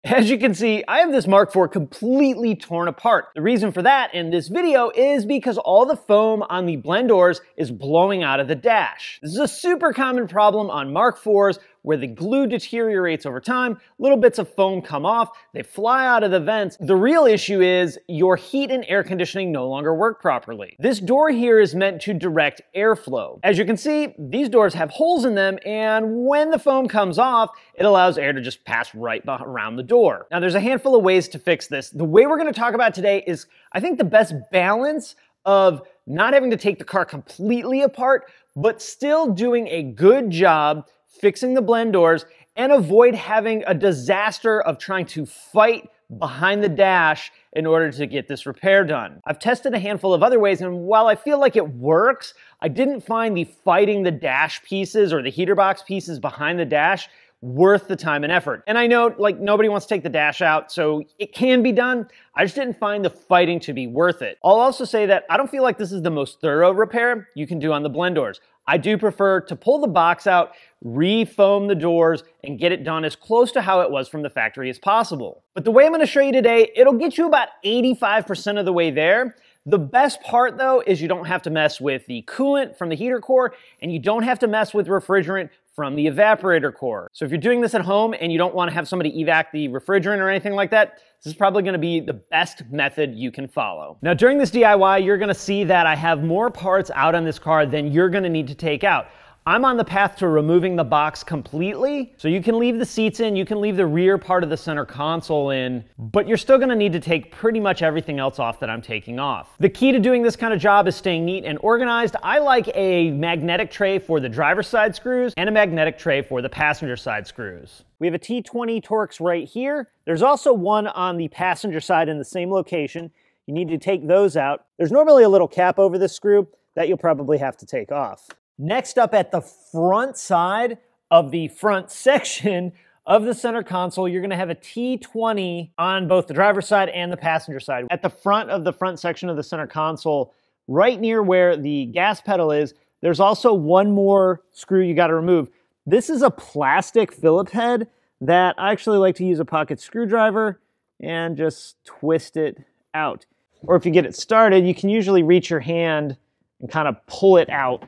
As you can see, I have this Mark IV completely torn apart. The reason for that in this video is because all the foam on the blend doors is blowing out of the dash. This is a super common problem on Mark IVs where the glue deteriorates over time, little bits of foam come off, they fly out of the vents. The real issue is your heat and air conditioning no longer work properly. This door here is meant to direct airflow. As you can see, these doors have holes in them, and when the foam comes off, it allows air to just pass right around the door. Now there's a handful of ways to fix this. The way we're gonna talk about today is, I think, the best balance of not having to take the car completely apart, but still doing a good job fixing the blend doors and avoid having a disaster of trying to fight behind the dash in order to get this repair done. I've tested a handful of other ways, and while I feel like it works, I didn't find the fighting the dash pieces or the heater box pieces behind the dash worth the time and effort. And I know, like, nobody wants to take the dash out, so it can be done. I just didn't find the fighting to be worth it. I'll also say that I don't feel like this is the most thorough repair you can do on the blend doors. I do prefer to pull the box out, re-foam the doors, and get it done as close to how it was from the factory as possible. But the way I'm gonna show you today, it'll get you about 85% of the way there. The best part, though, is you don't have to mess with the coolant from the heater core, and you don't have to mess with refrigerant from the evaporator core. So if you're doing this at home and you don't want to have somebody evac the refrigerant or anything like that, this is probably going to be the best method you can follow. Now during this DIY, you're going to see that I have more parts out on this car than you're going to need to take out. I'm on the path to removing the box completely, so you can leave the seats in, you can leave the rear part of the center console in, but you're still gonna need to take pretty much everything else off that I'm taking off. The key to doing this kind of job is staying neat and organized. I like a magnetic tray for the driver's side screws and a magnetic tray for the passenger side screws. We have a T20 Torx right here. There's also one on the passenger side in the same location. You need to take those out. There's normally a little cap over this screw that you'll probably have to take off. Next up, at the front side of the front section of the center console, you're gonna have a T20 on both the driver's side and the passenger side. At the front of the front section of the center console, right near where the gas pedal is, there's also one more screw you gotta remove. This is a plastic Phillips head that I actually like to use a pocket screwdriver and just twist it out. Or if you get it started, you can usually reach your hand and kind of pull it out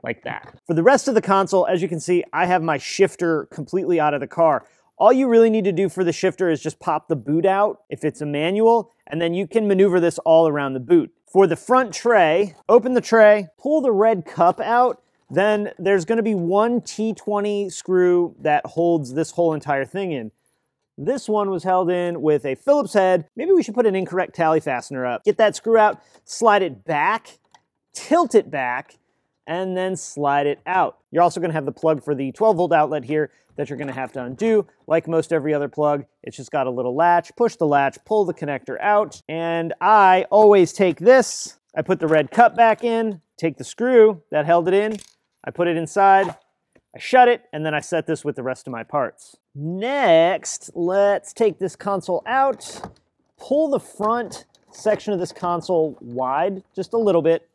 like that. For the rest of the console, as you can see, I have my shifter completely out of the car. All you really need to do for the shifter is just pop the boot out if it's a manual, and then you can maneuver this all around the boot. For the front tray, open the tray, pull the red cup out, then there's gonna be one T20 screw that holds this whole entire thing in. This one was held in with a Phillips head. Maybe we should put an incorrect tally fastener up. Get that screw out, slide it back, tilt it back, and then slide it out. You're also gonna have the plug for the 12-volt outlet here that you're gonna have to undo. Like most every other plug, it's just got a little latch. Push the latch, pull the connector out, and I always take this, I put the red cup back in, take the screw that held it in, I put it inside, I shut it, and then I set this with the rest of my parts. Next, let's take this console out, pull the front section of this console wide, just a little bit.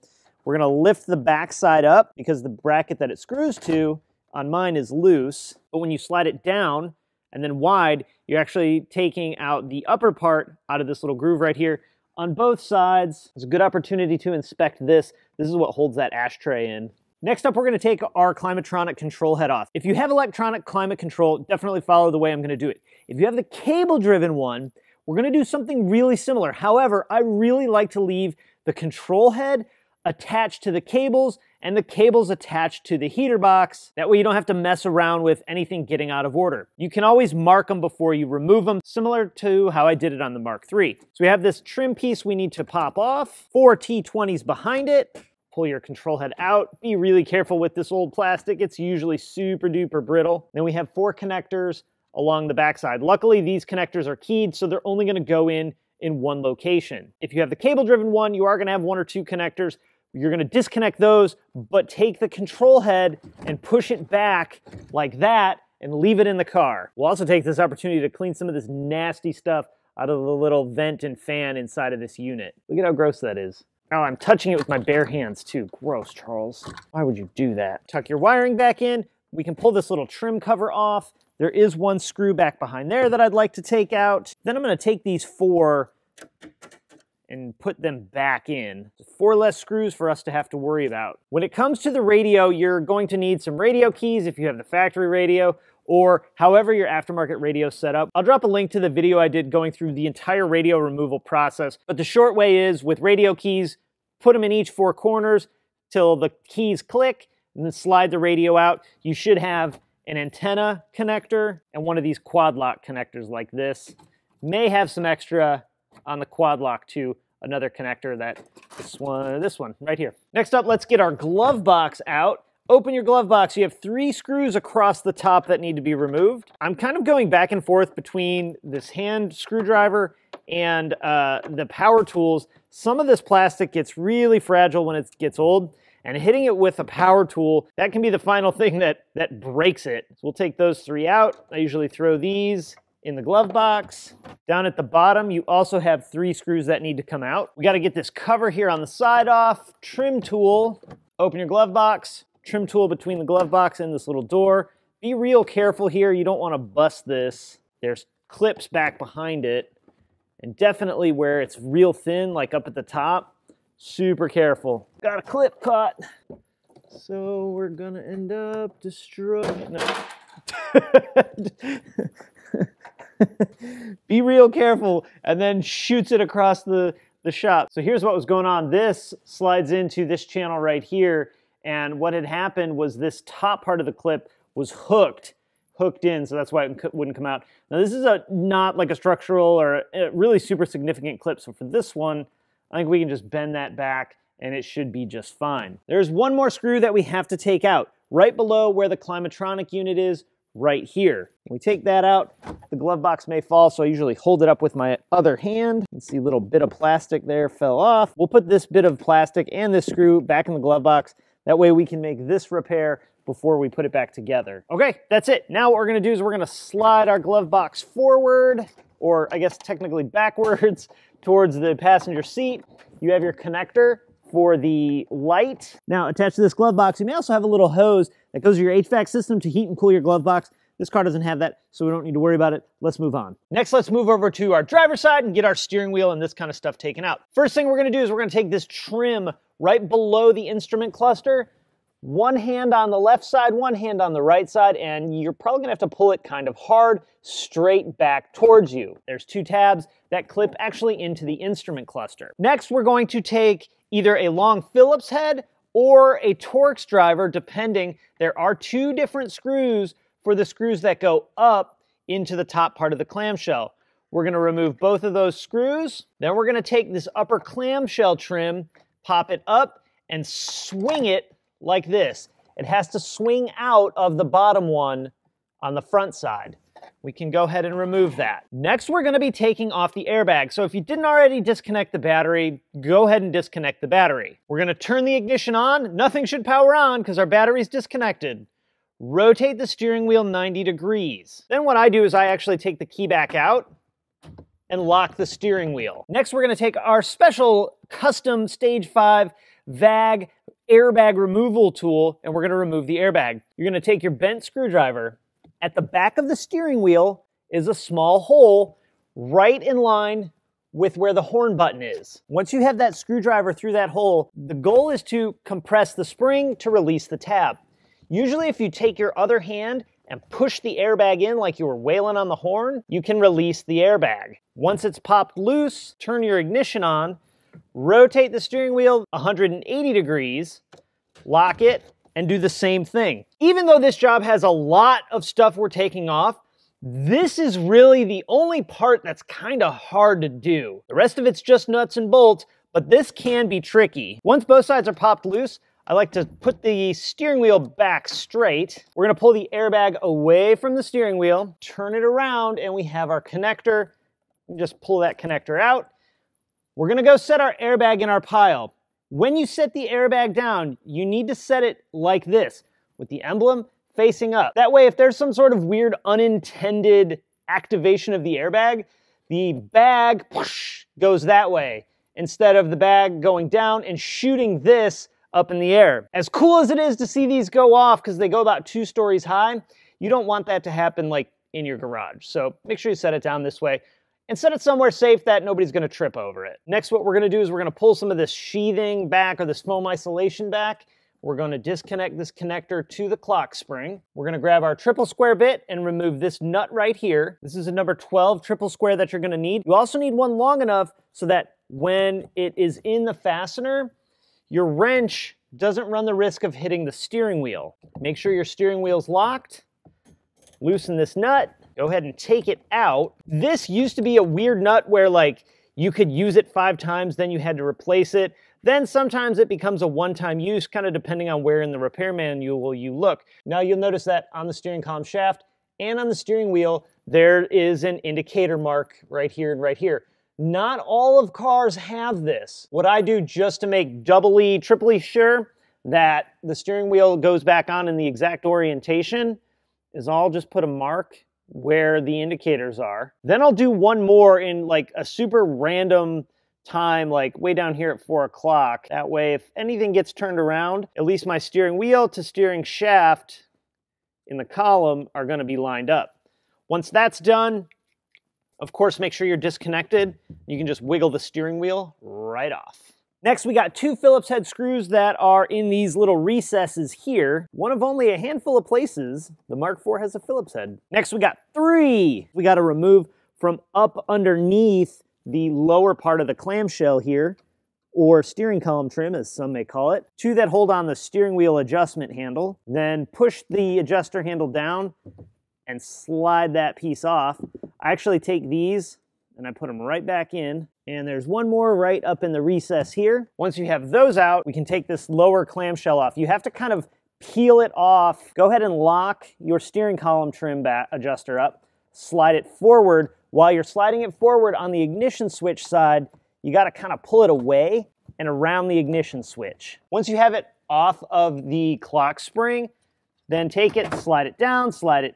We're gonna lift the back side up because the bracket that it screws to on mine is loose. But when you slide it down and then wide, you're actually taking out the upper part out of this little groove right here on both sides. It's a good opportunity to inspect this. This is what holds that ashtray in. Next up, we're gonna take our Climatronic control head off. If you have electronic climate control, definitely follow the way I'm gonna do it. If you have the cable-driven one, we're gonna do something really similar. However, I really like to leave the control head attached to the cables and the cables attached to the heater box. That way you don't have to mess around with anything getting out of order. You can always mark them before you remove them, similar to how I did it on the Mark III. So we have this trim piece we need to pop off, 4 T20s behind it. Pull your control head out. Be really careful with this old plastic. It's usually super duper brittle. Then we have 4 connectors along the backside. Luckily, these connectors are keyed, so they're only gonna go in one location. If you have the cable-driven one, you are gonna have 1 or 2 connectors. You're gonna disconnect those, but take the control head and push it back like that and leave it in the car. We'll also take this opportunity to clean some of this nasty stuff out of the little vent and fan inside of this unit. Look at how gross that is. Oh, I'm touching it with my bare hands too. Gross, Charles. Why would you do that? Tuck your wiring back in, We can pull this little trim cover off. There is one screw back behind there that I'd like to take out. Then I'm going to take these 4 and put them back in. 4 less screws for us to have to worry about. When it comes to the radio, you're going to need some radio keys if you have the factory radio, or however your aftermarket radio is set up. I'll drop a link to the video I did going through the entire radio removal process, but the short way is with radio keys, put them in each 4 corners till the keys click, and then slide the radio out. You should have an antenna connector and one of these quad lock connectors like this. May have some extra on the quad lock too, another connector that this one right here. Next up, let's get our glove box out. Open your glove box. You have 3 screws across the top that need to be removed. I'm kind of going back and forth between this hand screwdriver and the power tools. Some of this plastic gets really fragile when it gets old, and hitting it with a power tool, that can be the final thing that breaks it. So we'll take those 3 out. I usually throw these in the glove box. Down at the bottom, you also have 3 screws that need to come out. We got to get this cover here on the side off. Trim tool. Open your glove box. Trim tool between the glove box and this little door. Be real careful here. You don't want to bust this. There's clips back behind it. And definitely where it's real thin, like up at the top, super careful. Got a clip caught. So we're gonna end up destroying. No. Be real careful, and then shoots it across the shop. So here's what was going on. This slides into this channel right here, and what had happened was this top part of the clip was hooked in, so that's why it wouldn't come out. Now this is not like a structural or a really super significant clip, so for this one, I think we can just bend that back and it should be just fine. There's one more screw that we have to take out, right below where the climatronic unit is, right here. When we take that out, the glove box may fall, so I usually hold it up with my other hand. You can see a little bit of plastic there fell off. We'll put this bit of plastic and this screw back in the glove box. That way we can make this repair before we put it back together. Okay, that's it. Now what we're gonna do is we're gonna slide our glove box forward, or I guess technically backwards, towards the passenger seat. You have your connector for the light. Now attached to this glove box, you may also have a little hose that goes to your HVAC system to heat and cool your glove box. This car doesn't have that, so we don't need to worry about it. Let's move on. Next, let's move over to our driver's side and get our steering wheel and this kind of stuff taken out. First thing we're gonna do is we're gonna take this trim right below the instrument cluster, one hand on the left side, one hand on the right side, and you're probably gonna have to pull it kind of hard, straight back towards you. There's 2 tabs that clip actually into the instrument cluster. Next, we're going to take either a long Phillips head or a Torx driver, depending. There are 2 different screws for the screws that go up into the top part of the clamshell. We're gonna remove both of those screws. Then we're gonna take this upper clamshell trim, pop it up, and swing it like this. It has to swing out of the bottom one on the front side. We can go ahead and remove that. Next, we're gonna be taking off the airbag. So if you didn't already disconnect the battery, go ahead and disconnect the battery. We're gonna turn the ignition on. Nothing should power on because our battery's disconnected. Rotate the steering wheel 90 degrees. Then what I do is I actually take the key back out and lock the steering wheel. Next, we're gonna take our special custom Stage 5 VAG airbag removal tool, and we're gonna remove the airbag. You're gonna take your bent screwdriver. At the back of the steering wheel is a small hole right in line with where the horn button is. Once you have that screwdriver through that hole, the goal is to compress the spring to release the tab. Usually if you take your other hand and push the airbag in like you were wailing on the horn, you can release the airbag. Once it's popped loose, turn your ignition on, rotate the steering wheel 180 degrees, lock it, and do the same thing. Even though this job has a lot of stuff we're taking off, this is really the only part that's kind of hard to do. The rest of it's just nuts and bolts, but this can be tricky. Once both sides are popped loose, I like to put the steering wheel back straight. We're gonna pull the airbag away from the steering wheel, turn it around, and we have our connector. Just pull that connector out. We're gonna go set our airbag in our pile. When you set the airbag down, you need to set it like this, with the emblem facing up. That way, if there's some sort of weird unintended activation of the airbag, the bag whoosh, goes that way, instead of the bag going down and shooting this up in the air. As cool as it is to see these go off because they go about 2 stories high, you don't want that to happen like in your garage. So make sure you set it down this way and set it somewhere safe that nobody's gonna trip over it. Next, what we're gonna do is we're gonna pull some of this sheathing back or this foam isolation back. We're gonna disconnect this connector to the clock spring. We're gonna grab our triple square bit and remove this nut right here. This is a number 12 triple square that you're gonna need. You also need one long enough so that when it is in the fastener, your wrench doesn't run the risk of hitting the steering wheel. Make sure your steering wheel's locked. Loosen this nut. Go ahead and take it out. This used to be a weird nut where like you could use it 5 times, then you had to replace it. Then sometimes it becomes a one-time use, kind of depending on where in the repair manual you look. Now you'll notice that on the steering column shaft and on the steering wheel, there is an indicator mark right here and right here. Not all of cars have this. What I do just to make doubly, triply sure that the steering wheel goes back on in the exact orientation is I'll just put a mark where the indicators are. Then I'll do one more in like a super random time, like way down here at 4 o'clock. That way, if anything gets turned around, at least my steering wheel to steering shaft in the column are gonna be lined up. Once that's done, of course, make sure you're disconnected. You can just wiggle the steering wheel right off. Next, we got 2 Phillips head screws that are in these little recesses here. One of only a handful of places the Mark IV has a Phillips head. Next, we got 3. We got to remove from up underneath the lower part of the clamshell here, or steering column trim, as some may call it. 2 that hold on the steering wheel adjustment handle. Then push the adjuster handle down and slide that piece off. I actually take these and I put them right back in. And there's one more right up in the recess here. Once you have those out, we can take this lower clamshell off. You have to kind of peel it off. Go ahead and lock your steering column trim adjuster up. Slide it forward. While you're sliding it forward on the ignition switch side, you got to kind of pull it away and around the ignition switch. Once you have it off of the clock spring, then take it, slide it down, slide it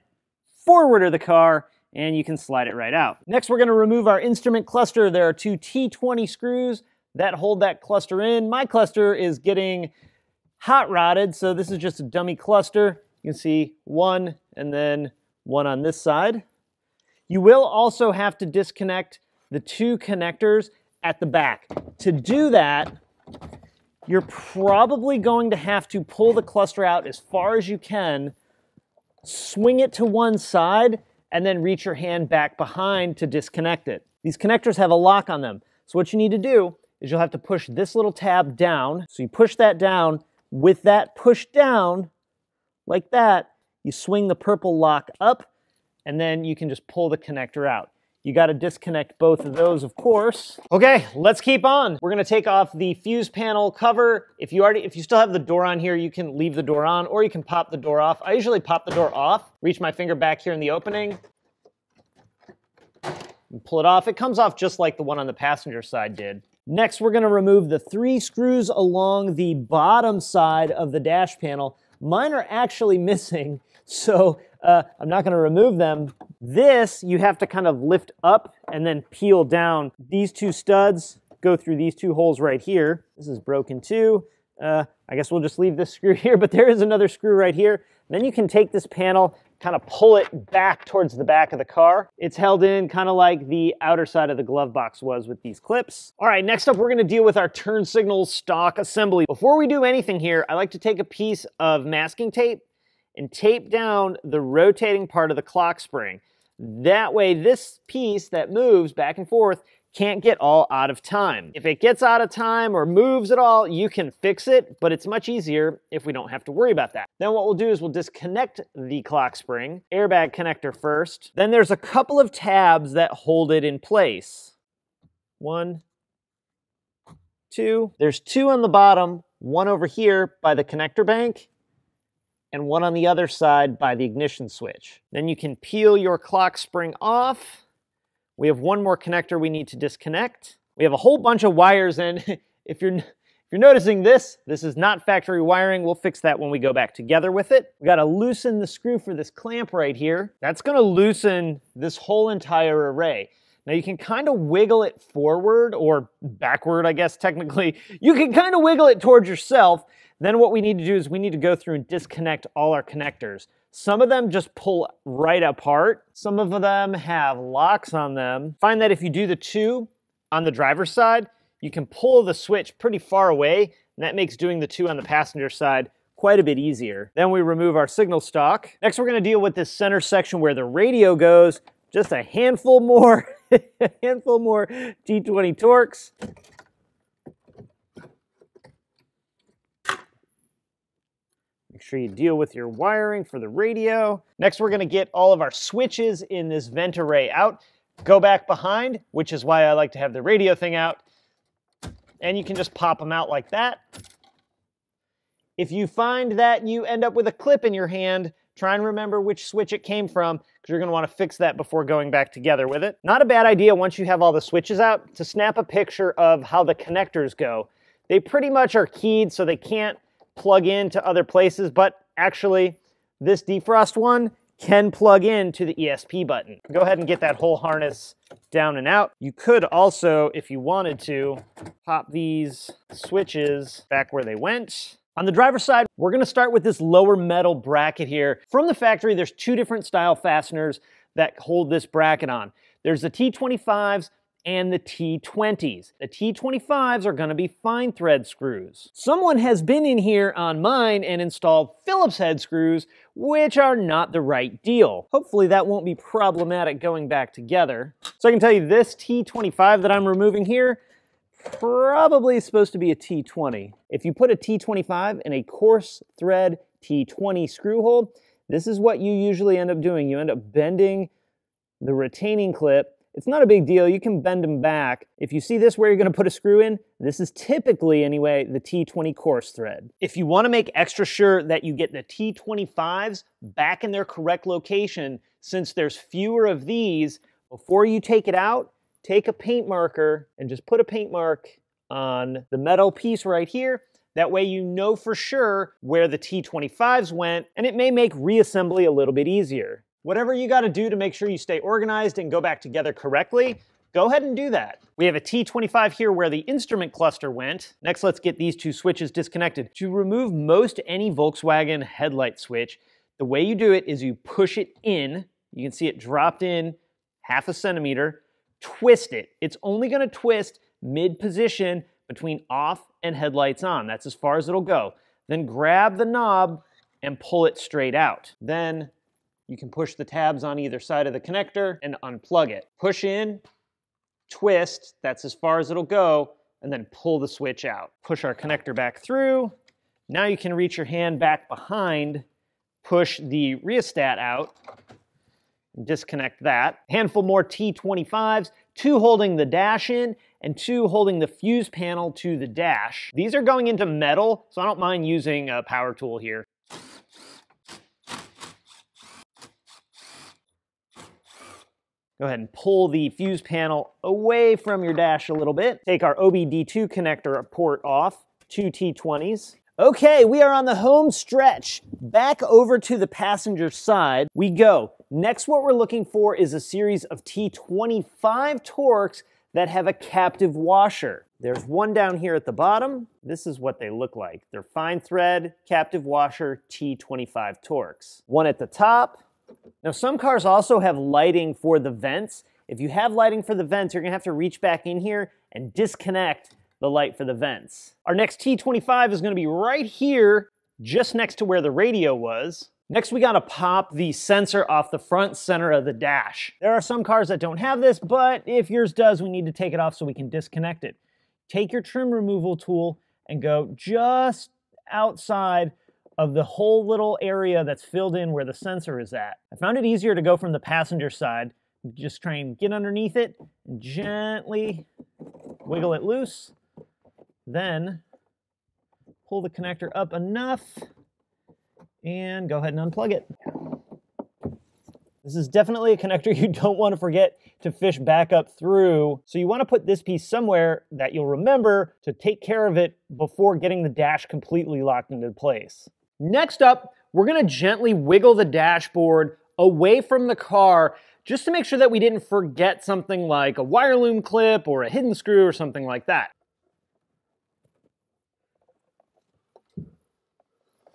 forward of the car, and you can slide it right out. Next, we're gonna remove our instrument cluster. There are 2 T20 screws that hold that cluster in. My cluster is getting hot rodded, so this is just a dummy cluster. You can see one and then one on this side. You will also have to disconnect the 2 connectors at the back. To do that, you're probably going to have to pull the cluster out as far as you can, swing it to one side, and then reach your hand back behind to disconnect it. These connectors have a lock on them. So what you need to do is you'll have to push this little tab down. So you push that down. With that push down, like that, you swing the purple lock up, and then you can just pull the connector out. You gotta disconnect both of those, of course. Okay, let's keep on. We're gonna take off the fuse panel cover. If you still have the door on here, you can leave the door on, or you can pop the door off. I usually pop the door off, reach my finger back here in the opening, and pull it off. It comes off just like the one on the passenger side did. Next, we're gonna remove the 3 screws along the bottom side of the dash panel. Mine are actually missing, so I'm not gonna remove them. This, you have to kind of lift up and then peel down. These 2 studs go through these 2 holes right here. This is broken too. I guess we'll just leave this screw here, but there is another screw right here. Then you can take this panel, kind of pull it back towards the back of the car. It's held in kind of like the outer side of the glove box was with these clips. All right, next up, we're gonna deal with our turn signal stock assembly. Before we do anything here, I like to take a piece of masking tape and tape down the rotating part of the clock spring. That way, this piece that moves back and forth can't get all out of time. If it gets out of time or moves at all, you can fix it, but it's much easier if we don't have to worry about that. Then what we'll do is we'll disconnect the clock spring, airbag connector first. Then there's a couple of tabs that hold it in place. 1, 2. There's 2 on the bottom, 1 over here by the connector bank, and 1 on the other side by the ignition switch. Then you can peel your clock spring off. We have 1 more connector we need to disconnect. We have a whole bunch of wires in. If you're noticing this is not factory wiring. We'll fix that when we go back together with it. We gotta loosen the screw for this clamp right here. That's gonna loosen this whole entire array. Now you can kind of wiggle it forward or backward, I guess technically. You can kind of wiggle it towards yourself. Then what we need to do is we need to go through and disconnect all our connectors. Some of them just pull right apart. Some of them have locks on them. Find that if you do the two on the driver's side, you can pull the switch pretty far away, and that makes doing the two on the passenger side quite a bit easier. Then we remove our signal stock. Next, we're gonna deal with this center section where the radio goes. Just a handful more, a handful more T20 Torx. Make sure you deal with your wiring for the radio. Next, we're gonna get all of our switches in this vent array out. Go back behind, which is why I like to have the radio thing out. And you can just pop them out like that. If you find that you end up with a clip in your hand, try and remember which switch it came from, because you're gonna wanna fix that before going back together with it. Not a bad idea once you have all the switches out to snap a picture of how the connectors go. They pretty much are keyed so they can't plug into other places, but actually this defrost one can plug into the ESP button. Go ahead and get that whole harness down and out. You could also, if you wanted to, pop these switches back where they went. On the driver's side, we're gonna start with this lower metal bracket here. From the factory, there's two different style fasteners that hold this bracket on. There's the T25s and the T20s. The T25s are gonna be fine thread screws. Someone has been in here on mine and installed Phillips head screws, which are not the right deal. Hopefully that won't be problematic going back together. So I can tell you this T25 that I'm removing here, probably supposed to be a T20. If you put a T25 in a coarse thread T20 screw hole, this is what you usually end up doing. You end up bending the retaining clip. It's not a big deal, you can bend them back. If you see this where you're gonna put a screw in, this is typically, anyway, the T20 coarse thread. If you wanna make extra sure that you get the T25s back in their correct location, since there's fewer of these, before you take it out, take a paint marker and just put a paint mark on the metal piece right here. That way you know for sure where the T25s went, and it may make reassembly a little bit easier. Whatever you gotta do to make sure you stay organized and go back together correctly, go ahead and do that. We have a T25 here where the instrument cluster went. Next, let's get these two switches disconnected. To remove most any Volkswagen headlight switch, the way you do it is you push it in. You can see it dropped in 1/2 centimeter. Twist it. It's only gonna twist mid-position between off and headlights on. That's as far as it'll go. Then grab the knob and pull it straight out. Then you can push the tabs on either side of the connector and unplug it. Push in, twist, that's as far as it'll go, and then pull the switch out. Push our connector back through. Now you can reach your hand back behind, push the rheostat out, and disconnect that. Handful more T25s, 2 holding the dash in, and 2 holding the fuse panel to the dash. These are going into metal, so I don't mind using a power tool here. Go ahead and pull the fuse panel away from your dash a little bit. Take our OBD2 connector port off, 2 T20s. Okay, we are on the home stretch. Back over to the passenger side we go. Next, what we're looking for is a series of T25 Torx that have a captive washer. There's one down here at the bottom. This is what they look like. They're fine thread, captive washer, T25 Torx. One at the top. Now, some cars also have lighting for the vents. If you have lighting for the vents, you're gonna have to reach back in here and disconnect the light for the vents. Our next T25 is gonna be right here, just next to where the radio was. Next, we gotta pop the sensor off the front center of the dash. There are some cars that don't have this, but if yours does, we need to take it off so we can disconnect it. Take your trim removal tool and go just outside of the whole little area that's filled in where the sensor is at. I found it easier to go from the passenger side. Just try and get underneath it and gently wiggle it loose. Then pull the connector up enough and go ahead and unplug it. This is definitely a connector you don't want to forget to fish back up through. So you want to put this piece somewhere that you'll remember to take care of it before getting the dash completely locked into place. Next up, we're going to gently wiggle the dashboard away from the car just to make sure that we didn't forget something like a wire loom clip or a hidden screw or something like that.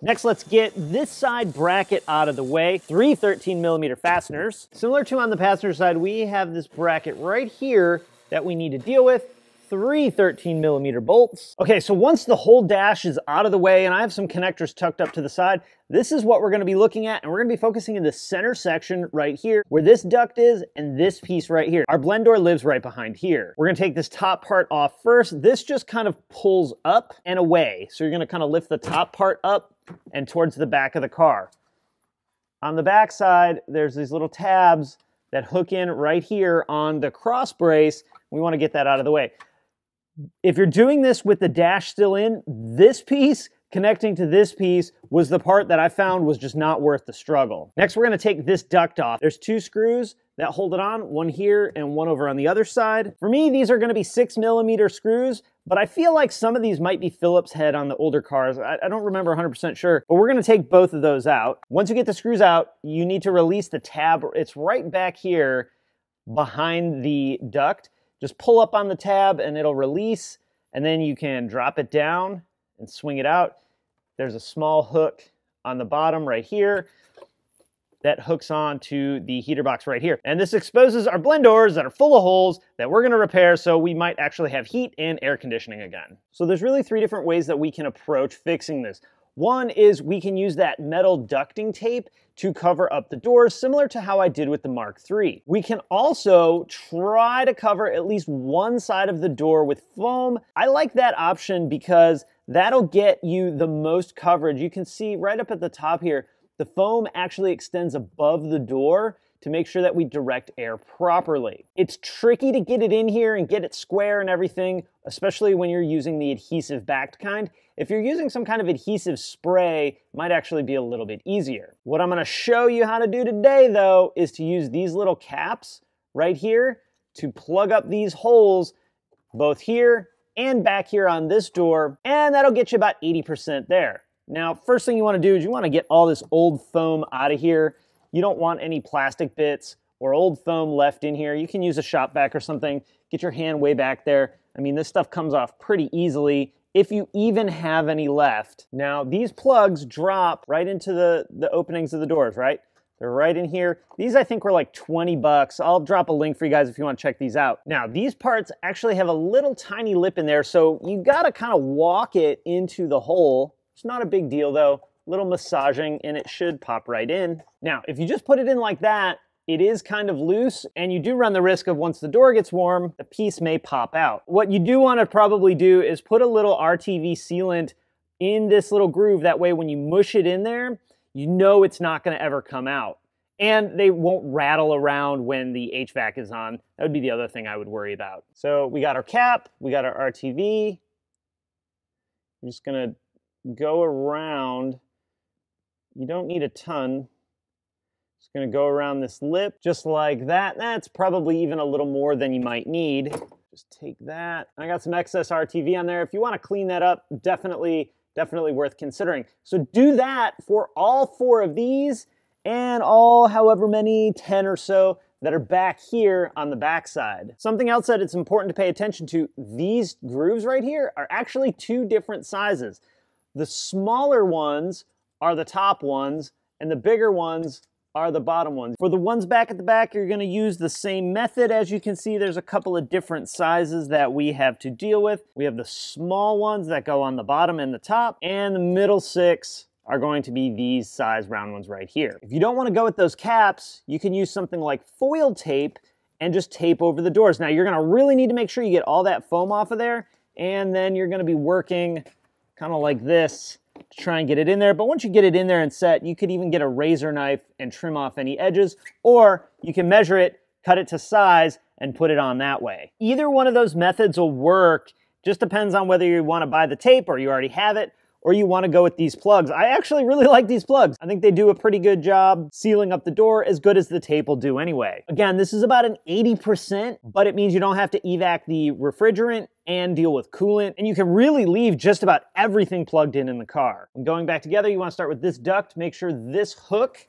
Next, let's get this side bracket out of the way. 3 13mm fasteners. Similar to on the passenger side, we have this bracket right here that we need to deal with. 3 13mm bolts. Okay, so once the whole dash is out of the way and I have some connectors tucked up to the side, this is what we're gonna be looking at, and we're gonna be focusing in the center section right here, where this duct is and this piece right here. Our blend door lives right behind here. We're gonna take this top part off first. This just kind of pulls up and away. So you're gonna kind of lift the top part up and towards the back of the car. On the back side, there's these little tabs that hook in right here on the cross brace. We wanna get that out of the way. If you're doing this with the dash still in, this piece connecting to this piece was the part that I found was just not worth the struggle. Next, we're gonna take this duct off. There's 2 screws that hold it on, one here and one over on the other side. For me, these are gonna be 6mm screws, but I feel like some of these might be Phillips head on the older cars. I don't remember 100% sure, but we're gonna take both of those out. Once you get the screws out, you need to release the tab. It's right back here behind the duct. Just pull up on the tab and it'll release, and then you can drop it down and swing it out. There's a small hook on the bottom right here that hooks on to the heater box right here. And this exposes our blend doors that are full of holes that we're gonna repair, so we might actually have heat and air conditioning again. So there's really 3 different ways that we can approach fixing this. One is we can use that metal ducting tape to cover up the doors, similar to how I did with the Mark III. We can also try to cover at least one side of the door with foam. I like that option because that'll get you the most coverage. You can see right up at the top here, the foam actually extends above the door to make sure that we direct air properly. It's tricky to get it in here and get it square and everything, especially when you're using the adhesive backed kind. If you're using some kind of adhesive spray, it might actually be a little bit easier. What I'm gonna show you how to do today though, is to use these little caps right here to plug up these holes, both here and back here on this door, and that'll get you about 80% there. Now, first thing you wanna do is you wanna get all this old foam out of here. You don't want any plastic bits or old foam left in here. You can use a shop vac or something. Get your hand way back there. I mean, this stuff comes off pretty easily if you even have any left. Now, these plugs drop right into the openings of the doors, right? They're right in here. These I think were like 20 bucks. I'll drop a link for you guys if you want to check these out. Now, these parts actually have a little tiny lip in there, so you gotta kind of walk it into the hole. It's not a big deal though. Little massaging and it should pop right in. Now, if you just put it in like that, it is kind of loose and you do run the risk of once the door gets warm, the piece may pop out. What you do want to probably do is put a little RTV sealant in this little groove. That way when you mush it in there, you know it's not going to ever come out. And they won't rattle around when the HVAC is on. That would be the other thing I would worry about. So we got our cap, we got our RTV. I'm just going to go around. You don't need a ton. Just gonna go around this lip just like that. That's probably even a little more than you might need. Just take that. I got some excess RTV on there. If you want to clean that up, definitely worth considering. So do that for all 4 of these and all however many, 10 or so that are back here on the back side. Something else that it's important to pay attention to, these grooves right here are actually 2 different sizes. The smaller ones are the top ones, and the bigger ones are the bottom ones. For the ones back at the back, you're gonna use the same method. As you can see, there's a couple of different sizes that we have to deal with. We have the small ones that go on the bottom and the top, and the middle 6 are going to be these size round ones right here. If you don't wanna go with those caps, you can use something like foil tape and just tape over the doors. Now, you're gonna really need to make sure you get all that foam off of there, and then you're gonna be working kind of like this to try and get it in there. But once you get it in there and set, you could even get a razor knife and trim off any edges, or you can measure it, cut it to size, and put it on that way. Either one of those methods will work. Just depends on whether you want to buy the tape or you already have it, or you want to go with these plugs. I actually really like these plugs. I think they do a pretty good job sealing up the door, as good as the tape will do anyway. Again, this is about an 80%, but it means you don't have to evac the refrigerant and deal with coolant, and you can really leave just about everything plugged in the car. And going back together, you want to start with this duct. Make sure this hook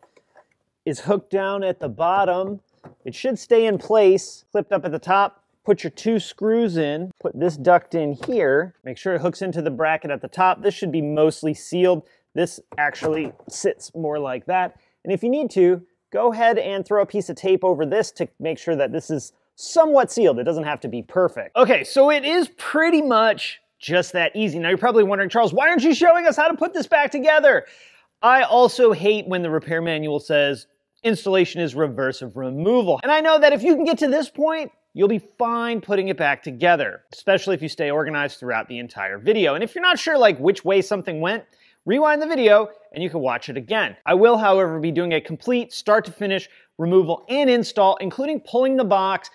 is hooked down at the bottom It should stay in place, clipped up at the top. Put your 2 screws in, put this duct in here, make sure it hooks into the bracket at the top. This should be mostly sealed. This actually sits more like that. And if you need to, go ahead and throw a piece of tape over this to make sure that this is somewhat sealed. It doesn't have to be perfect. Okay, so it is pretty much just that easy. Now you're probably wondering, Charles, why aren't you showing us how to put this back together? I also hate when the repair manual says installation is reversive removal. And I know that if you can get to this point, you'll be fine putting it back together, especially if you stay organized throughout the entire video. And if you're not sure like which way something went, rewind the video and you can watch it again. I will, however, be doing a complete start to finish removal and install, including pulling the box,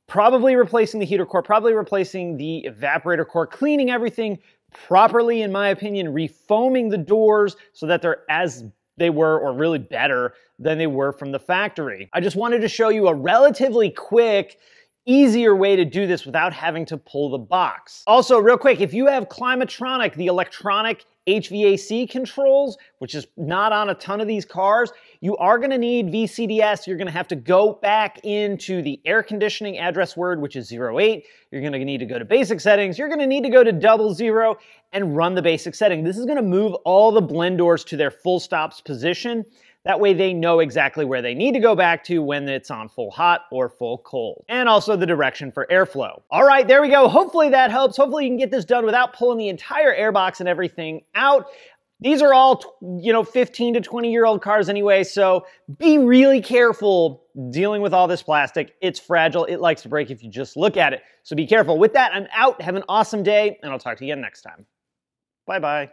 probably replacing the heater core, probably replacing the evaporator core, cleaning everything properly, in my opinion, refoaming the doors so that they're as they were, or really better than they were from the factory. I just wanted to show you a relatively quick, easier way to do this without having to pull the box. Also, real quick, if you have Climatronic, the electronic HVAC controls, which is not on a ton of these cars, you are gonna need VCDS. You're gonna have to go back into the air conditioning address word, which is 08. You're gonna need to go to basic settings. You're gonna need to go to 00 and run the basic setting. This is gonna move all the blend doors to their full stops position. That way they know exactly where they need to go back to when it's on full hot or full cold. And also the direction for airflow. All right, there we go. Hopefully that helps. Hopefully you can get this done without pulling the entire airbox and everything out. These are all, 15 to 20-year-old cars anyway, so be really careful dealing with all this plastic. It's fragile. It likes to break if you just look at it. So be careful. With that, I'm out. Have an awesome day, and I'll talk to you again next time. Bye-bye.